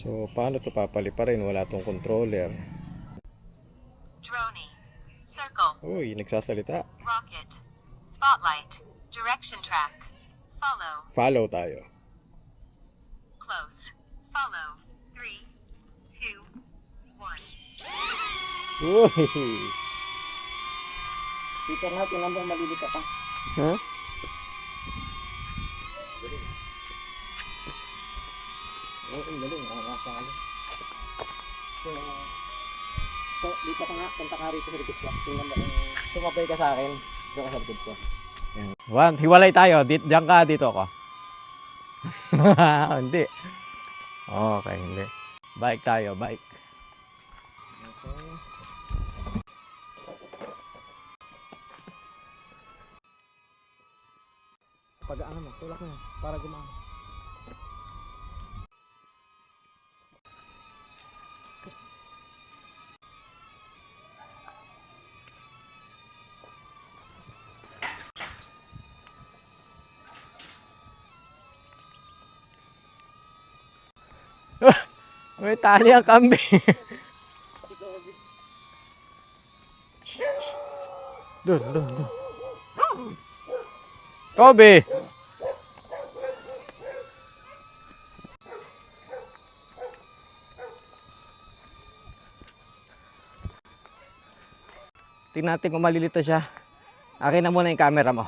So, paano to papaliparin? Wala tong controller. Droney. Circle. Uy, nagsasalita. Rocket. Spotlight. Direction track. Follow. Follow tayo. Close. Follow. 3, 2, 1. Uy! Peter natin lang bang maliliit ka pa? Ha? Oo, galing. Nasa ano. So, dito ka nga. Punta ka rito sa likod ko. Tingnan mo kung sumabay ka sa akin. Doon ka sa likod ko. One, hiwalay tayo. Diyan ka, dito ako. Hindi. Okay, hindi. Bike tayo, bike. Okay. Pag-ano mo, tulak mo para gumana. May tali ang kambing. Doon. Kobe! Tingnan natin kung malilito siya. Akin na muna yung camera mo.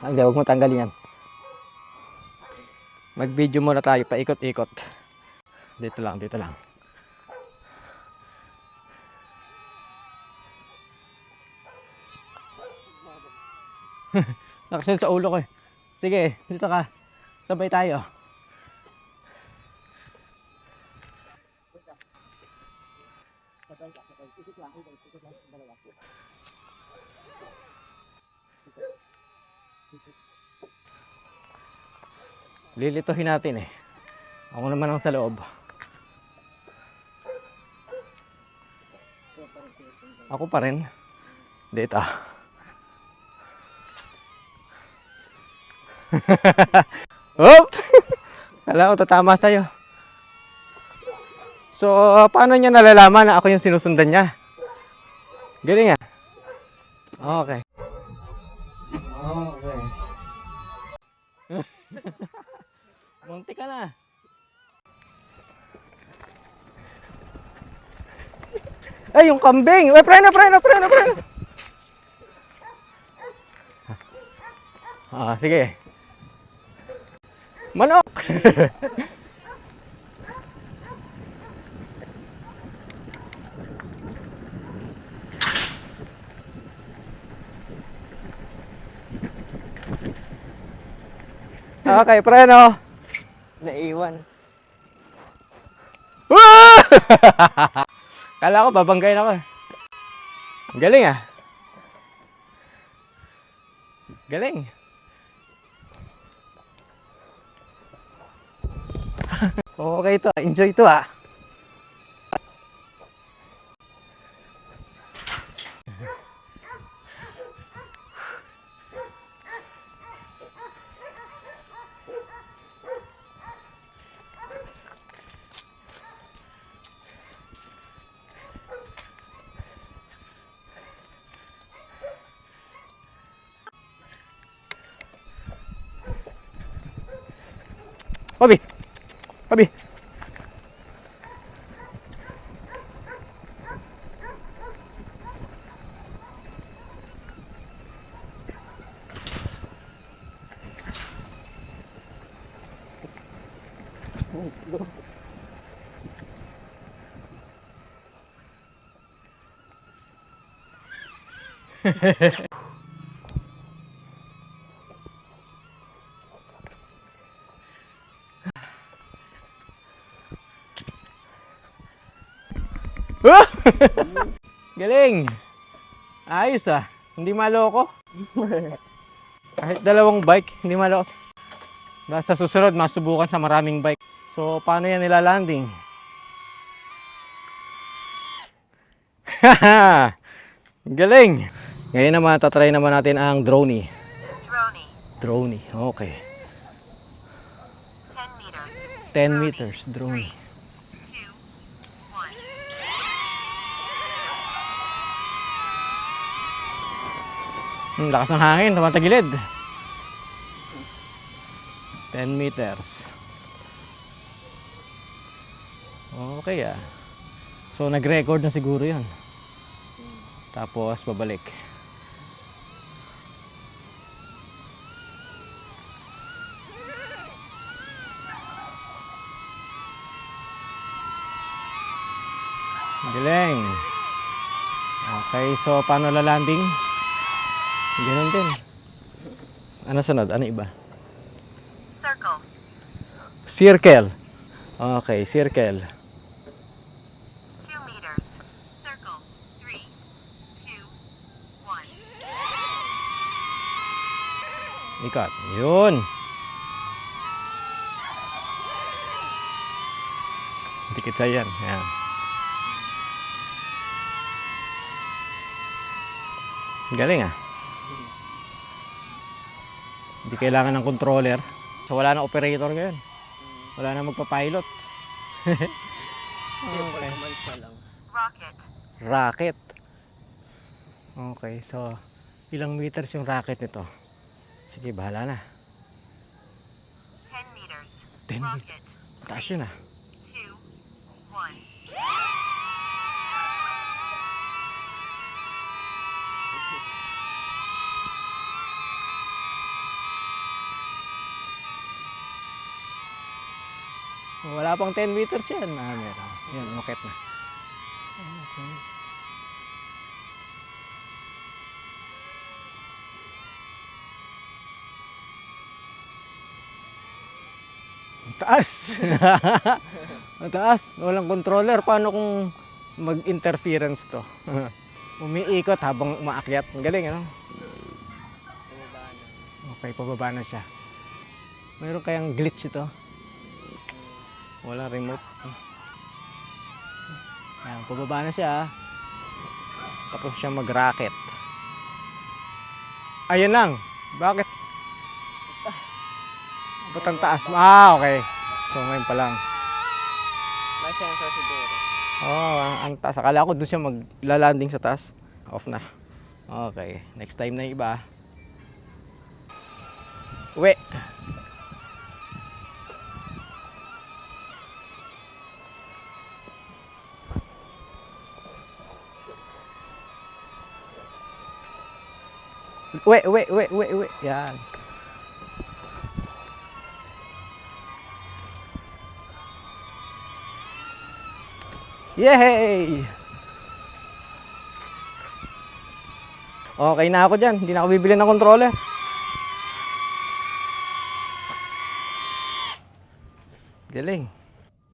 Hindi, huwag mo tanggalin yan. Mag-video muna tayo, paikot-ikot. Dito lang. Nakasunod sa ulo ko eh. Sige, dito ka. Sabay tayo. Lilituhin natin eh. Ako naman ang sa loob. Ako pa rin. Dito. Oop! Kala ko tatama sa'yo. So, paano niya nalalaman na ako yung sinusundan niya? Galing ah. Okay. Munti ka na. Ay, yung kambing! Uy, preno! Sige. Manok! Okay, preno! Naiwan. Kala ko babanggayin ako. Galing ah. Galing. Okay to, enjoy to ah. Kobe. Galing. Ayos ah. Hindi maloko. Kahit dalawang bike, hindi maloko. Sa susunod, masubukan sa maraming bike. So, paano yan nilalanding? Galing. Ngayon naman, tatry naman natin ang Droney. Droney. Droney, okay. 10 meters. 10 meters drone. 2, 1. Lakas ng hangin, tumatagilid. 10 meters. Okay ah. So nag-record na siguro yun. Tapos babalik. Galing. Okay, so paano lalanding? Ganun din. Ano sunod? Ano iba? Circle. Circle. Okay, circle. 2 meters. Circle. 3, 2, 1. Ikot. Yun. Dikit sa yan. Yan. Galing ah. Hindi kailangan ng controller. So wala na operator ngayon. Wala na magpa-pilot. Simple commands na lang. Rocket. Rocket. Okay, so ilang meters yung rocket nito? Sige, bahala na. 10 meters. 10 meters. Rocket. Taas yun ah. 2, 1. Wala pang 10 meters yan. Ah, meron. Yan, rocket na. Okay. Ang taas. Ang taas. Walang controller. Paano kung mag-interference to? Umiikot habang umaakyat. Ang galing, ano? Bumaba na. Okay, pababa na siya. Mayroon kayang glitch ito? Walang remote. Ayan, pababa na siya. Tapos siya mag-rocket. Ayun lang. Bakit? Ba't ang taas? Ah, okay. So ngayon pa lang. May sensor siguro. Oh, ang taas. Akala ko doon siya maglalanding sa taas. Off na. Okay. Next time na yung iba. Uwi. Uwi. Yan. Yay! Okay na ako dyan. Hindi na ako bibili ng controller. Galing.